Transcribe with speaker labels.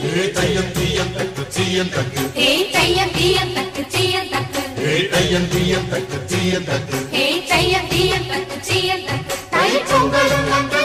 Speaker 1: தையம் தீயம் தக்கு சீயம் தக்கு
Speaker 2: தையம் தீயம் தக்கு சீயம் தக்கு
Speaker 1: தையம் தீயம் தக்கு சீயம் தக்கு
Speaker 2: தையம் தீயம் தக்கு சீயம் தக்கு தை பொங்கலும்